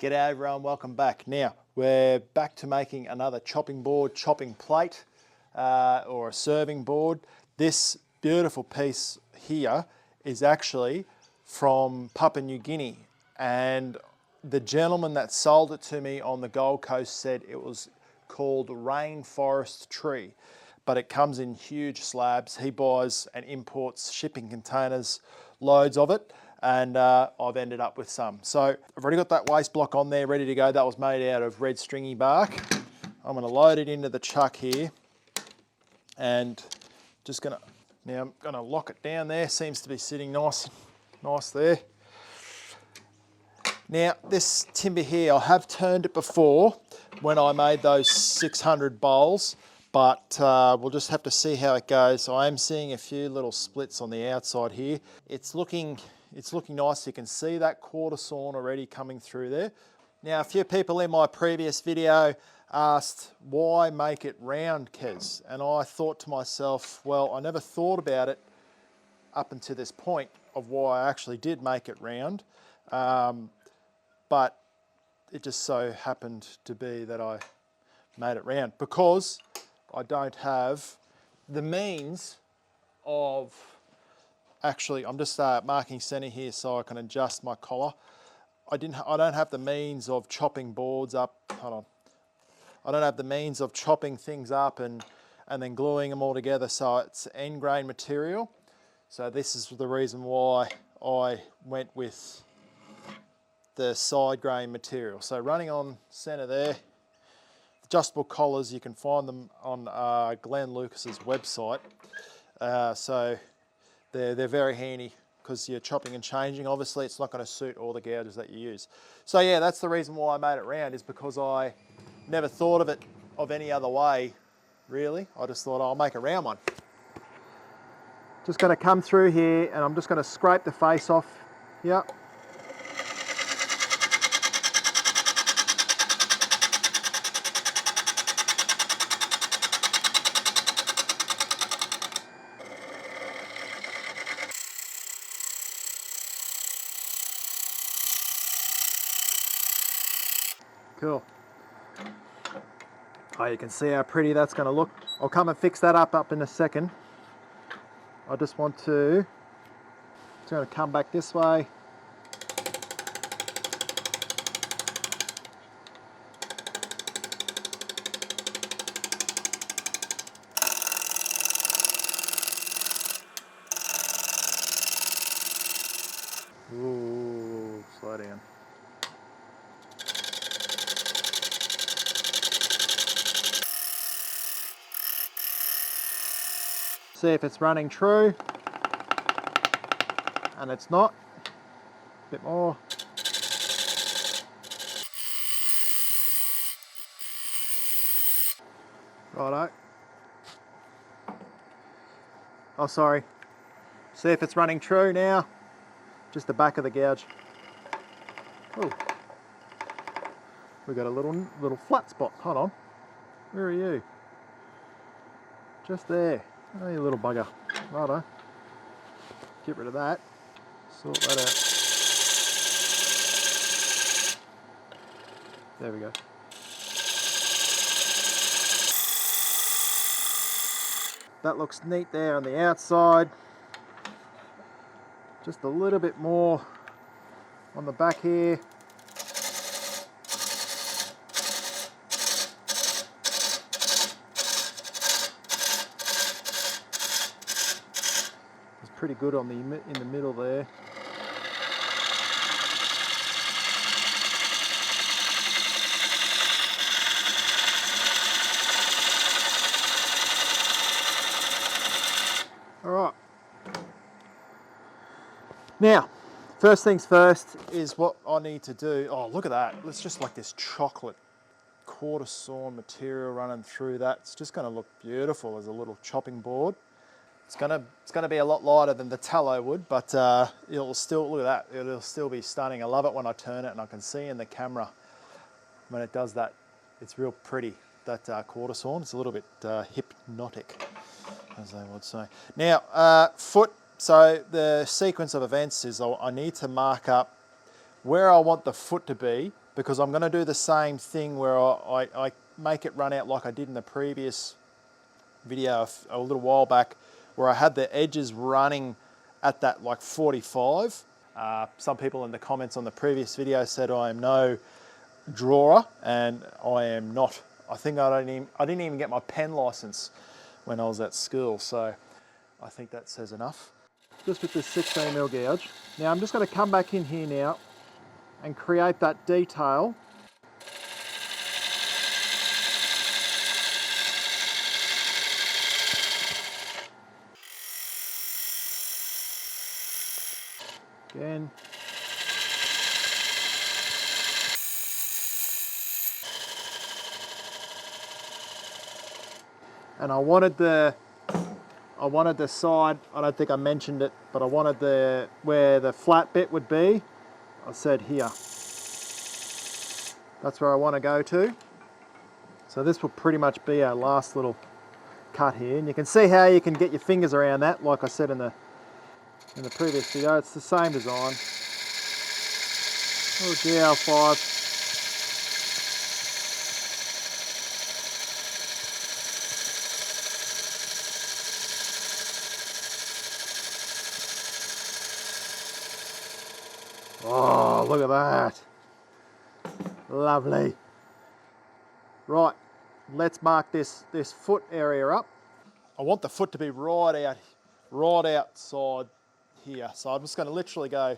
G'day everyone, welcome back. Now, we're back to making another chopping board, chopping plate, or a serving board. This beautiful piece here is actually from Papua New Guinea, and the gentleman that sold it to me on the Gold Coast said it was called rainforest tree, but it comes in huge slabs. He buys and imports shipping containers, loads of it, and I've ended up with some. So I've already got that waste block on there ready to go. That was made out of red stringy bark. I'm gonna load it into the chuck here, and now I'm gonna lock it down there. Seems to be sitting nice there. Now this timber here, I have turned it before when I made those 600 bowls, but we'll just have to see how it goes. I am seeing a few little splits on the outside here. It's looking nice. You can see that quarter sawn already coming through there. Now, a few people in my previous video asked, why make it round, Kez? And I thought to myself, well, I never thought about it up until this point of why I actually did make it round. But it just so happened to be that I made it round because I don't have the means of, actually, I'm just marking center here so I can adjust my collar. I don't have the means of chopping boards up. Hold on. I don't have the means of chopping things up and then gluing them all together, so it's end grain material. So this is the reason why I went with the side grain material. So running on center there, adjustable collars, you can find them on Glenn Lucas's website. So they're very handy because you're chopping and changing. Obviously, it's not going to suit all the gouges that you use. So yeah, that's the reason why I made it round, is because I never thought of it of any other way, really. I just thought I'll make a round one. Just going to come through here and I'm just going to scrape the face off. Yep. Cool. Oh, you can see how pretty that's going to look. I'll come and fix that up in a second. I just want to, it's going to come back this way. Ooh, slow down. See if it's running true, and it's not. A bit more. Righto. Oh, sorry. See if it's running true now. Just the back of the gouge. Oh, we got a little flat spot. Hold on. Where are you? Just there. Oh, you little bugger. Righto. Get rid of that. Sort that out. There we go. That looks neat there on the outside. Just a little bit more on the back here. Pretty good on in the middle there. All right. Now, first things first is what I need to do. Oh, look at that. It's just like this chocolate quarter sawn material running through that. It's just going to look beautiful as a little chopping board. It's gonna be a lot lighter than the tallow wood, but it'll still, look at that, it'll still be stunning. I love it when I turn it and I can see in the camera when it does that. It's real pretty, that quarter sawn. It's a little bit hypnotic, as they would say. Now, foot. So the sequence of events is I need to mark up where I want the foot to be because I'm going to do the same thing where I make it run out like I did in the previous video a little while back, where I had the edges running at that like 45. Some people in the comments on the previous video said I am no drawer, and I am not. I think I didn't even get my pen license when I was at school, so I think that says enough. Just with this 16mm gouge. Now I'm just going to come back in here now and create that detail. Again. And I wanted the side, I don't think I mentioned it, but I wanted where the flat bit would be, I said here. That's where I want to go to. So this will pretty much be our last little cut here. And you can see how you can get your fingers around that, like I said in the previous video. It's the same design. Little GL5. Oh, look at that. Lovely. Right, let's mark this foot area up. I want the foot to be right outside here. So I'm just going to literally go,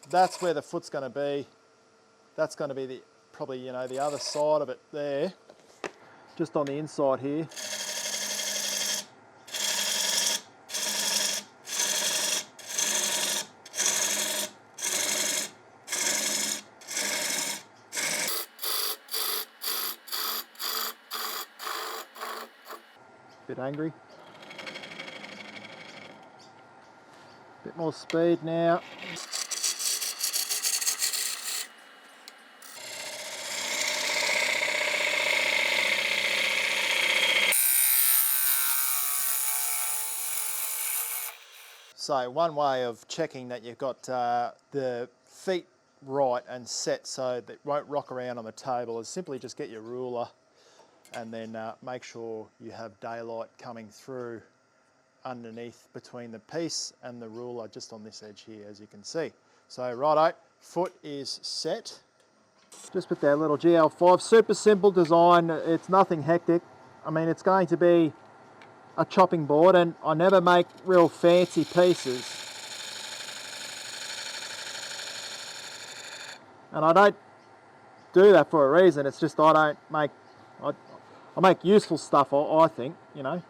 that's where the foot's going to be. That's going to be probably, you know, the other side of it there. Just on the inside here. Bit angry. Bit more speed now. So one way of checking that you've got the feet right and set so that it won't rock around on the table is simply just get your ruler and then make sure you have daylight coming through underneath between the piece and the ruler just on this edge here, as you can see. So righto, foot is set. Just with that little GL5, super simple design, it's nothing hectic. I mean, it's going to be a chopping board, and I never make real fancy pieces. And I don't do that for a reason, it's just I make useful stuff, I think, you know.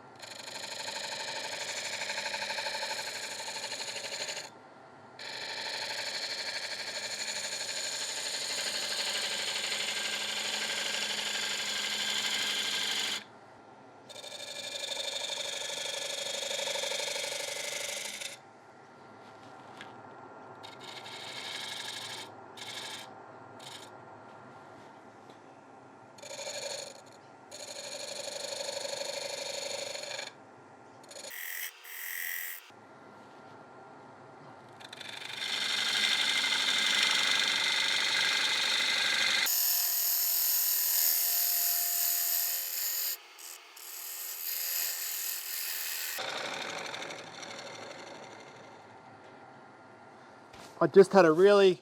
I just had a really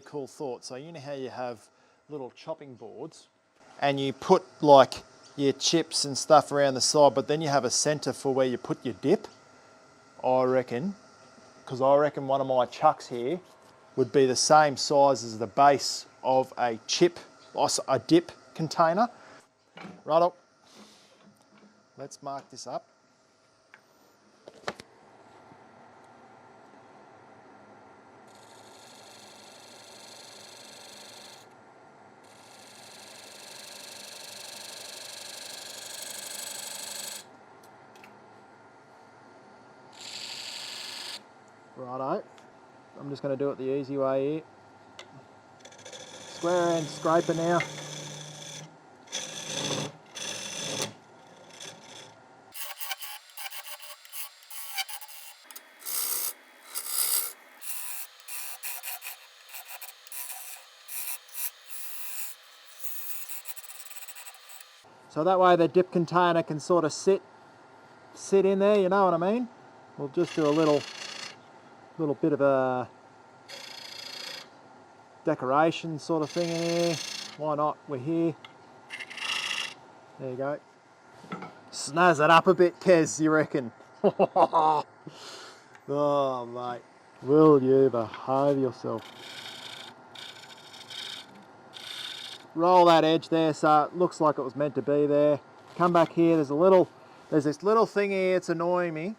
cool thought. So you know how you have little chopping boards and you put like your chips and stuff around the side, but then you have a center for where you put your dip? I reckon, because I reckon one of my chucks here would be the same size as the base of a dip container. Right up. Let's mark this up. Righto, I'm just going to do it the easy way here. Square end scraper now. So that way the dip container can sort of sit in there, you know what I mean? We'll just do a little bit of a decoration sort of thing in here. Why not? We're here. There you go. Snazz it up a bit, Kez, you reckon? Oh, mate. Will you behave yourself? Roll that edge there so it looks like it was meant to be there. Come back here, there's this little thing here, it's annoying me.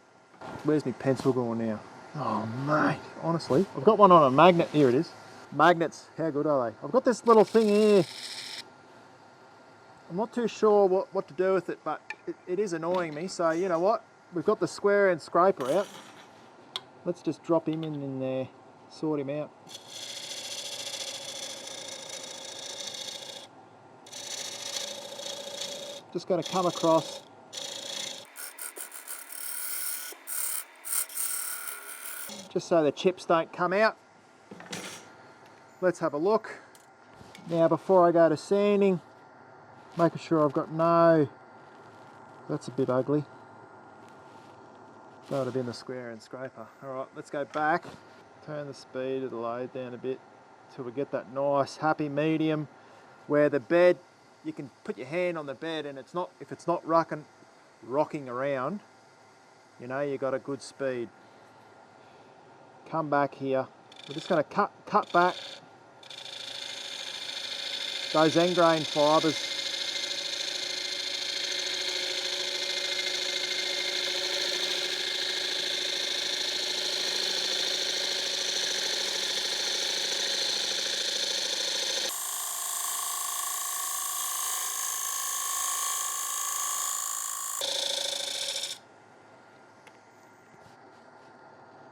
Where's my pencil going now? Oh mate, honestly, I've got one on a magnet, here it is. Magnets, how good are they? I've got this little thing here. I'm not too sure what to do with it, but it is annoying me, so you know what? We've got the square end scraper out. Let's just drop him in there, sort him out. Just going to come across. Just so the chips don't come out. Let's have a look. Now before I go to sanding, making sure I've got no, that's a bit ugly. That would have been the square end scraper. Alright, let's go back. Turn the speed of the lathe down a bit till we get that nice happy medium where the bed, you can put your hand on the bed and it's not, if it's not rocking around, you know, you got a good speed. Come back here. We're just going to cut back those end grain fibres.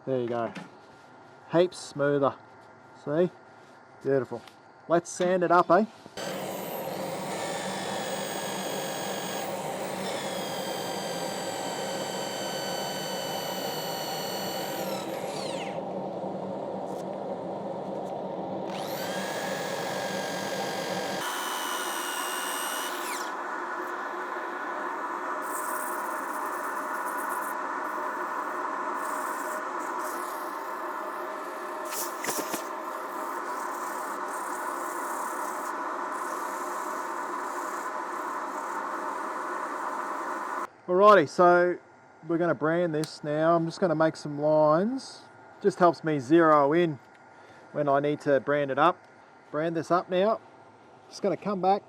There you go. Heaps smoother. See? Beautiful. Let's sand it up, eh? Alrighty, so we're going to brand this now. I'm just going to make some lines. Just helps me zero in when I need to brand it up. Brand this up now. Just going to come back.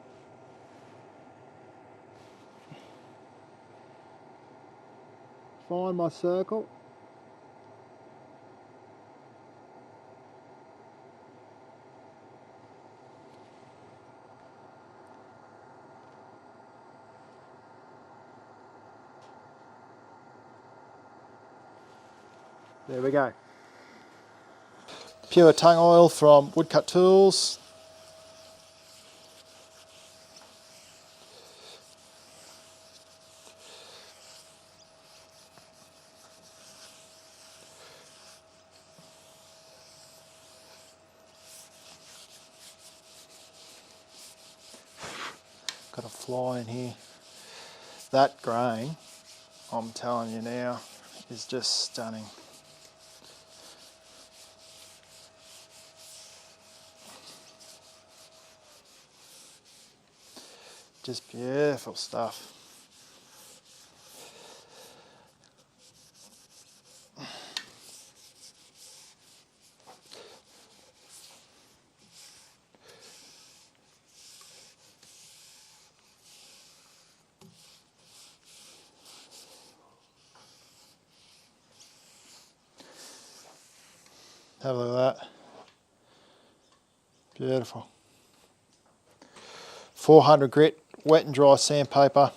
Find my circle. There we go. Pure tung oil from Woodcut Tools. Got a fly in here. That grain, I'm telling you now, is just stunning. Just beautiful stuff. Have a look at that. Beautiful. 400 grit, wet and dry sandpaper.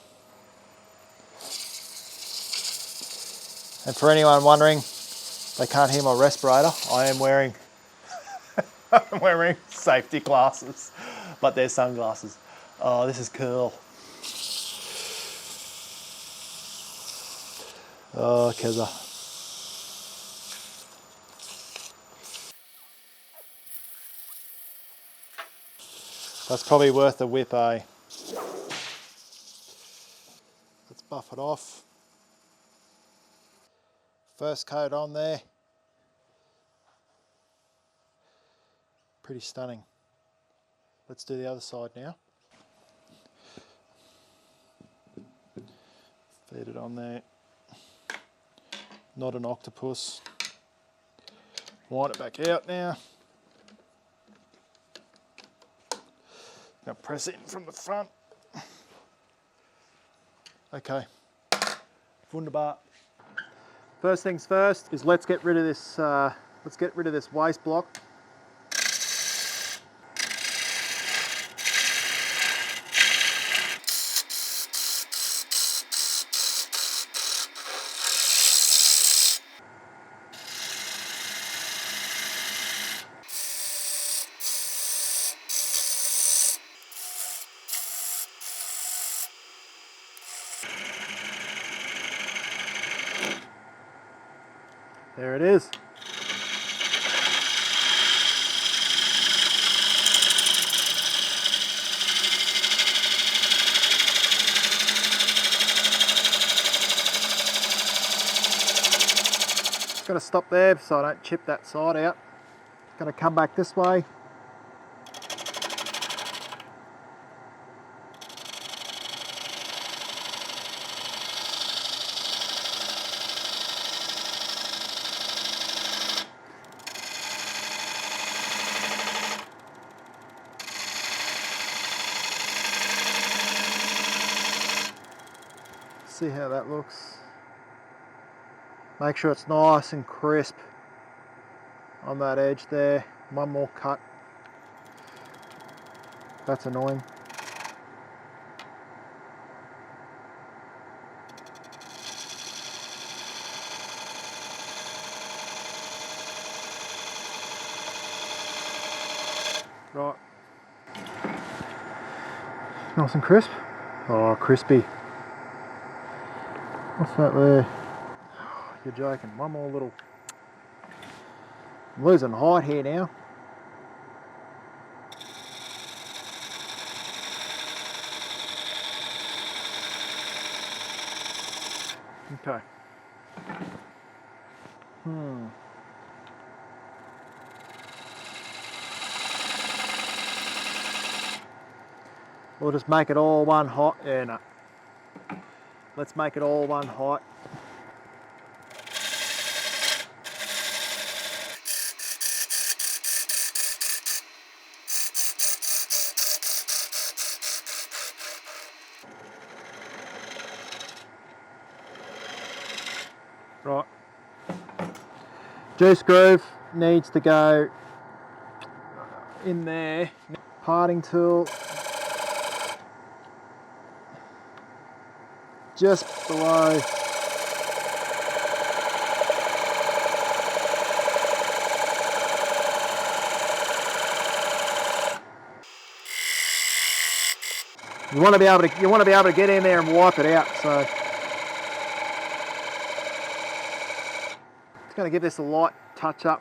And for anyone wondering, they can't hear my respirator. I am wearing, I'm wearing safety glasses, but they're sunglasses. Oh, this is cool. Oh, Keza. That's probably worth a whip, eh? buff it off. First coat on there. Pretty stunning. Let's do the other side now. Feed it on there. Not an octopus. Wind it back out now. Now press it in from the front. Okay, wunderbar. First things first is let's get rid of this. Waste block. There it is. Just got to stop there so I don't chip that side out. Going to come back this way. See how that looks. Make sure it's nice and crisp on that edge there. One more cut. That's annoying. Right. Nice and crisp. Oh, crispy. What's that there? You're joking. One more little... I'm losing height here now. Okay. We'll just make it all one height. Yeah, no. Let's make it all one height. Right. Juice groove needs to go in there. Parting tool just below. You want to be able to get in there and wipe it out. So it's going to give this a light touch up.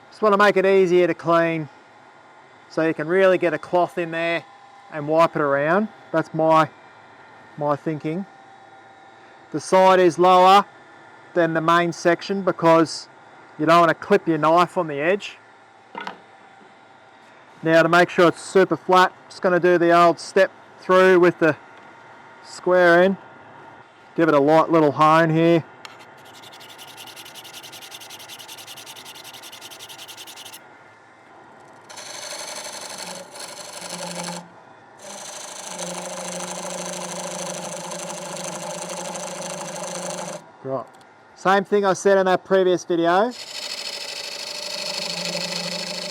Just want to make it easier to clean so you can really get a cloth in there and wipe it around. That's my thinking. The side is lower than the main section because you don't want to clip your knife on the edge. Now to make sure it's super flat, just going to do the old step through with the square end. Give it a light little hone here. Right. Same thing I said in that previous video.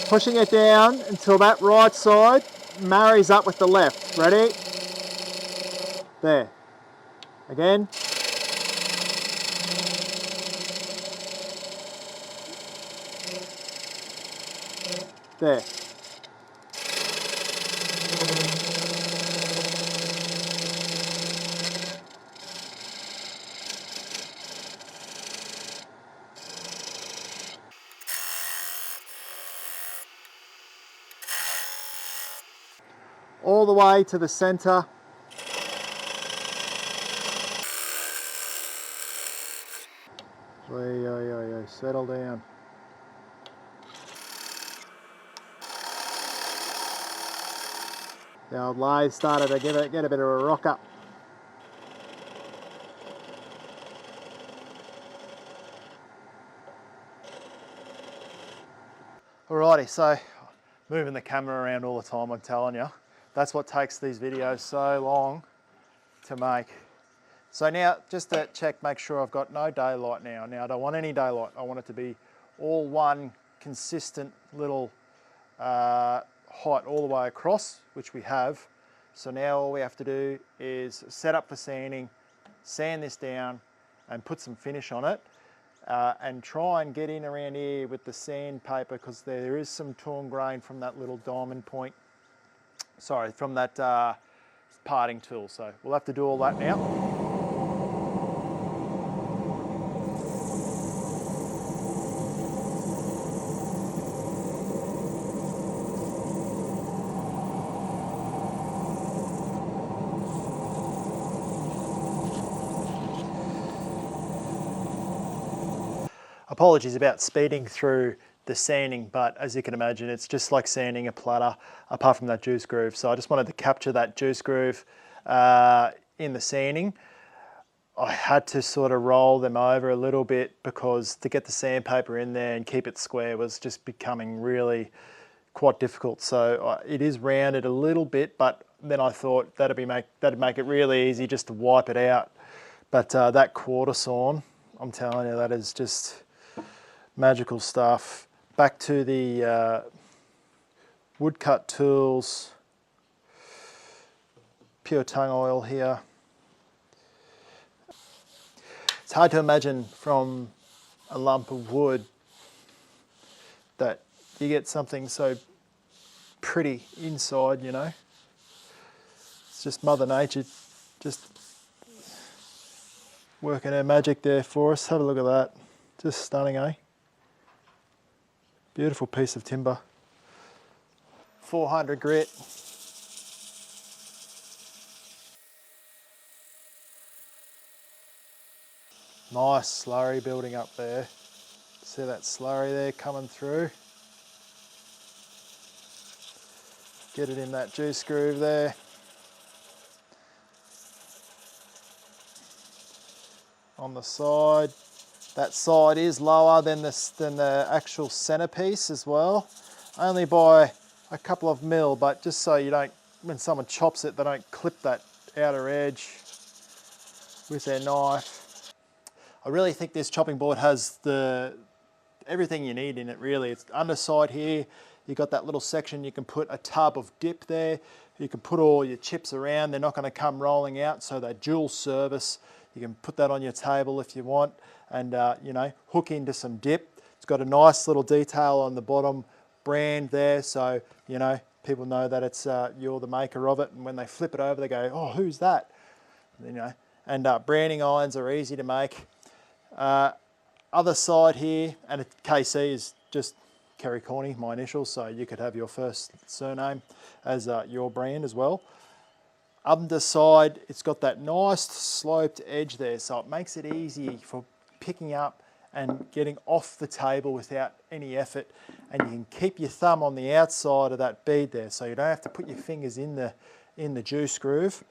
Pushing it down until that right side marries up with the left. Ready? There. Again. There. all the way to the center. Settle down. The old lathe started to get a bit of a rock up. Alrighty, so moving the camera around all the time, I'm telling you. That's what takes these videos so long to make. So now, just to check, make sure I've got no daylight now. Now, I don't want any daylight. I want it to be all one consistent little height all the way across, which we have. So now all we have to do is set up for sanding, sand this down, and put some finish on it. And try and get in around here with the sandpaper, because there is some torn grain from that little diamond point. Sorry, from that parting tool. So we'll have to do all that now. Apologies about speeding through the sanding, but as you can imagine, it's just like sanding a platter apart from that juice groove. So I just wanted to capture that juice groove in the sanding. I had to sort of roll them over a little bit, because to get the sandpaper in there and keep it square was just becoming really quite difficult. So it is rounded a little bit, but then I thought that'd make it really easy just to wipe it out. But that quarter sawn, I'm telling you, that is just magical stuff. Back to the Woodcut tools, pure tung oil here. It's hard to imagine from a lump of wood that you get something so pretty inside, you know. It's just Mother Nature just working her magic there for us. Have a look at that. Just stunning, eh? Beautiful piece of timber. 400 grit. Nice slurry building up there. See that slurry there coming through? Get it in that juice groove there. On the side. That side is lower than the actual centerpiece as well. Only by a couple of mil, but just so you don't, when someone chops it, they don't clip that outer edge with their knife. I really think this chopping board has everything you need in it, really. It's underside here. You've got that little section, you can put a tub of dip there. You can put all your chips around. They're not going to come rolling out, so they dual service. You can put that on your table if you want, and you know, hook into some dip. It's got a nice little detail on the bottom brand there, so you know, people know that it's you're the maker of it, and when they flip it over they go, oh, who's that? You know. And branding irons are easy to make. Other side here, and KC is just Kerry Corney, my initials, so you could have your first surname as your brand as well. Underside, it's got that nice sloped edge there, so it makes it easy for picking up and getting off the table without any effort. And you can keep your thumb on the outside of that bead there, so you don't have to put your fingers in the juice groove.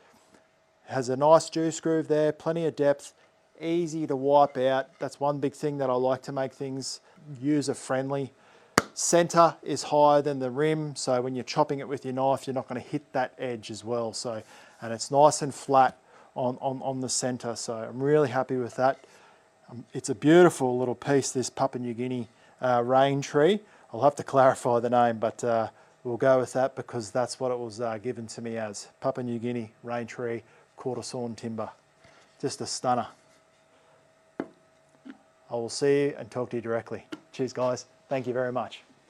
It has a nice juice groove there, plenty of depth, easy to wipe out. That's one big thing that I like to make things user-friendly. Center is higher than the rim, so when you're chopping it with your knife, you're not going to hit that edge as well. So, and it's nice and flat on the center, so I'm really happy with that. It's a beautiful little piece, this Papua New Guinea rain tree. I'll have to clarify the name, but we'll go with that because that's what it was given to me as. Papua New Guinea rain tree, quarter sawn timber. Just a stunner. I will see you and talk to you directly. Cheers, guys. Thank you very much.